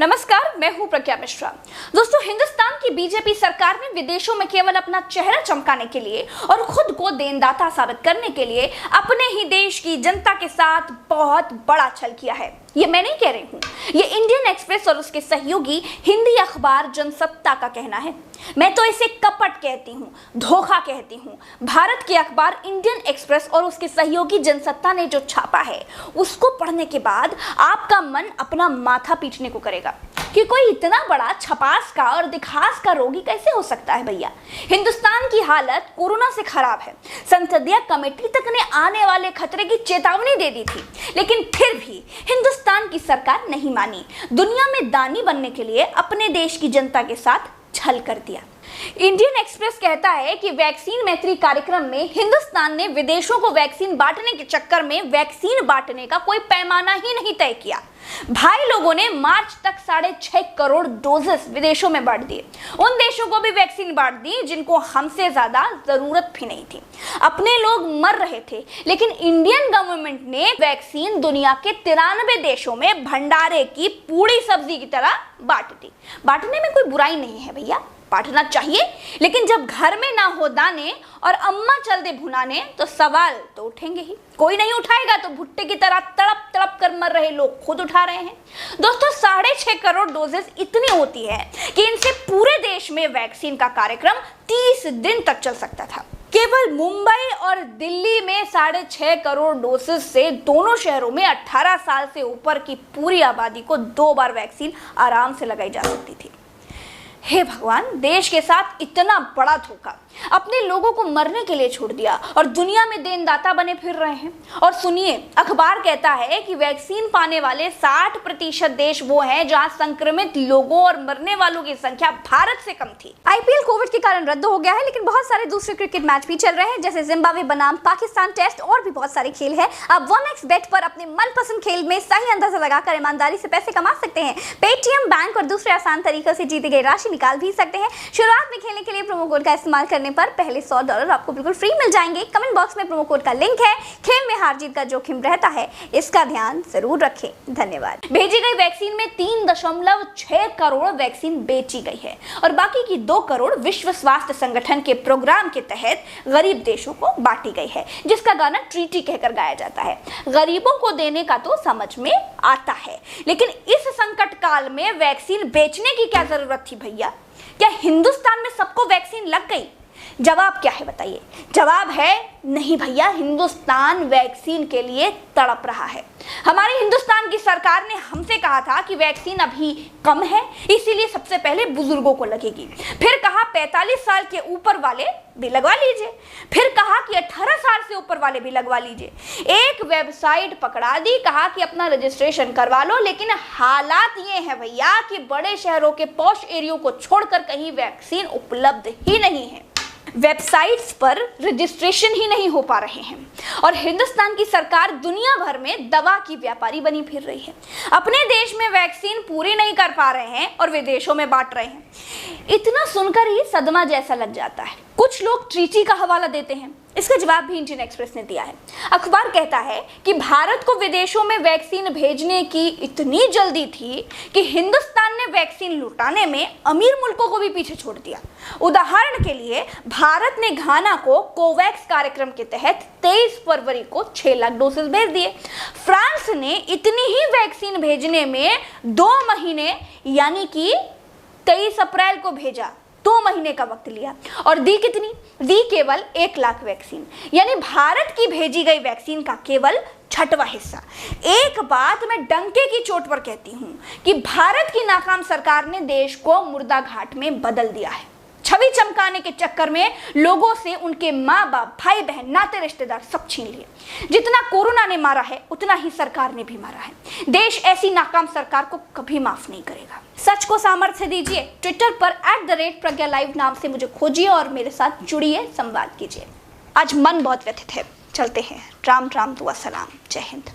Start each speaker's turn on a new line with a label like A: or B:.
A: नमस्कार, मैं हूं प्रज्ञा मिश्रा। दोस्तों, हिंदुस्तान की बीजेपी सरकार ने विदेशों में केवल अपना चेहरा चमकाने के लिए और खुद को देनदाता साबित करने के लिए अपने ही देश की जनता के साथ बहुत बड़ा छल किया है। ये मैं नहीं कह रही हूँ, ये इंडियन एक्सप्रेस और उसके सहयोगी हिंदी अखबार जनसत्ता का कहना है। मैं तो इसे कपट कहती हूँ, धोखा कहती हूँ। भारत के अखबार इंडियन एक्सप्रेस और उसके सहयोगी जनसत्ता ने जो छापा है, उसको पढ़ने के बाद आपका मन अपना माथा पीटने को करेगा कि कोई इतना बड़ा छपास का और दिखास का रोगी कैसे हो सकता है। भैया, हिंदुस्तान की हालत कोरोना से खराब है। संसदीय कमेटी तक ने आने वाले खतरे की चेतावनी दे दी थी, लेकिन फिर भी हिंदुस्तान की सरकार नहीं मानी। दुनिया में दानी बनने के लिए अपने देश की जनता के साथ छल कर दिया। इंडियन एक्सप्रेस कहता है कि वैक्सीन मैत्री कार्यक्रम में हिंदुस्तान ने विदेशों को वैक्सीन बांटने के चक्कर में वैक्सीन बांटने का कोई पैमाना ही नहीं तय किया। भाई लोगों ने मार्च तक 6.5 करोड़ डोजेस विदेशों में बांट दिए। उन देशों को भी वैक्सीन बांट दी जिनको हमसे ज्यादा जरूरत भी नहीं थी। अपने लोग मर रहे थे, लेकिन इंडियन गवर्नमेंट ने वैक्सीन दुनिया के 93 देशों में भंडारे की पूरी सब्जी की तरह बांट दी। बांटने में कोई बुराई नहीं है भैया, बांटना चाहिए, लेकिन जब घर में ना हो दाने और अम्मा चल दे भुनाने तो सवाल तो उठेंगे ही। कोई नहीं उठाएगा तो भुट्टे की तरह तड़प तड़प कर मर रहे लोग खुद उठा रहे हैं। दोस्तों, 6.5 करोड़ डोजेस इतनी होती है कि इनसे पूरे देश में वैक्सीन का कार्यक्रम 30 दिन तक चल सकता था। केवल मुंबई और दिल्ली में 6.5 करोड़ डोसेस से दोनों शहरों में 18 साल से ऊपर की पूरी आबादी को 2 बार वैक्सीन आराम से लगाई जा सकती थी। हे भगवान, देश के साथ इतना बड़ा धोखा, अपने लोगों को मरने के लिए छोड़ दिया और दुनिया में देनदाता बने फिर रहे हैं। और सुनिए, अखबार कहता है कि वैक्सीन पाने वाले 60% देश वो हैं जहां संक्रमित लोगों और मरने वालों की संख्या भारत से कम थी। आईपीएल कोविड के कारण रद्द हो गया है, लेकिन बहुत सारे दूसरे क्रिकेट मैच भी चल रहे हैं, जैसे जिम्बाब्वे बनाम पाकिस्तान टेस्ट और भी बहुत सारे खेल है। आप 1xBet पर अपने मनपसंद खेल में सही अंदाजा लगाकर ईमानदारी से पैसे कमा सकते हैं। पेटीएम, बैंक और दूसरे आसान तरीकों से जीती गई राशि निकाल भी सकते हैं। शुरुआत में खेलने के लिए प्रोमो कोड का इस्तेमाल करने पर पहले $100 आपको बिल्कुल फ्री मिल जाएंगे। कमेंट बॉक्स में प्रोमो कोड का लिंक है। खेल में हार जीत का जोखिम रहता है, इसका ध्यान जरूर रखें। धन्यवाद। भेजी गई वैक्सीन में 3.6 करोड़ वैक्सीन बेची गई है और बाकी की 2 करोड़ विश्व स्वास्थ्य संगठन के प्रोग्राम के तहत गरीब देशों को बांटी गई है, जिसका गाना ट्रीटी कहकर गाया जाता है। गरीबों को देने का तो समझ में आता है, लेकिन इस संकट काल में वैक्सीन बेचने की क्या जरूरत थी भैया? क्या हिंदुस्तान में सबको वैक्सीन लग गई? जवाब क्या है बताइए? जवाब है नहीं भैया, हिंदुस्तान वैक्सीन के लिए तड़प रहा है। हमारी हिंदुस्तान की सरकार ने हमसे कहा था कि वैक्सीन अभी कम है, इसीलिए सबसे पहले बुजुर्गों को लगेगी। फिर कहा 45 साल के ऊपर वाले भी लगवा लीजिए। फिर कहा कि 18 साल से ऊपर वाले भी लगवा लीजिए। एक वेबसाइट पकड़ा दी, कहा कि अपना रजिस्ट्रेशन करवा लो, लेकिन हालात ये है भैया कि बड़े शहरों के पॉश एरियो को छोड़कर कहीं वैक्सीन उपलब्ध ही नहीं है। वेबसाइट्स पर रजिस्ट्रेशन ही नहीं हो पा रहे हैं और हिंदुस्तान की सरकार दुनिया भर में दवा की व्यापारी बनी फिर रही है। अपने देश में वैक्सीन पूरी नहीं कर पा रहे हैं और विदेशों में बांट रहे हैं। इतना सुनकर ही सदमा जैसा लग जाता है। कुछ लोग ट्रीटी का हवाला देते हैं, इसका जवाब भी इंडियन एक्सप्रेस ने दिया है। अखबार कहता है कि भारत को विदेशों में वैक्सीन भेजने की इतनी जल्दी थी कि हिंदुस्तान ने वैक्सीन लुटाने में अमीर मुल्कों को भी पीछे छोड़ दिया। उदाहरण के लिए, भारत ने घाना को कोवैक्स कार्यक्रम के तहत 23 फरवरी को 6 लाख डोसेस भेज दिए। फ्रांस ने इतनी ही वैक्सीन भेजने में 2 महीने यानी कि 23 अप्रैल को भेजा, 2 महीने का वक्त लिया और दी कितनी? दी केवल 1 लाख वैक्सीन, यानी भारत की भेजी गई वैक्सीन का केवल 6वां हिस्सा। एक बात मैं डंके की चोट पर कहती हूं कि भारत की नाकाम सरकार ने देश को मुर्दा घाट में बदल दिया है। छवि चमकाने के चक्कर में लोगों से उनके माँ बाप, भाई बहन, नाते रिश्तेदार सब छीन लिए। जितना कोरोना ने मारा है, उतना ही सरकार ने भी मारा है। देश ऐसी नाकाम सरकार को कभी माफ नहीं करेगा। सच को सामर्थ्य दीजिए। ट्विटर पर @प्रज्ञा_live नाम से मुझे खोजिए और मेरे साथ जुड़िए, संवाद कीजिए। आज मन बहुत व्यथित है। चलते हैं। राम राम, दुआ सलाम, जय हिंद।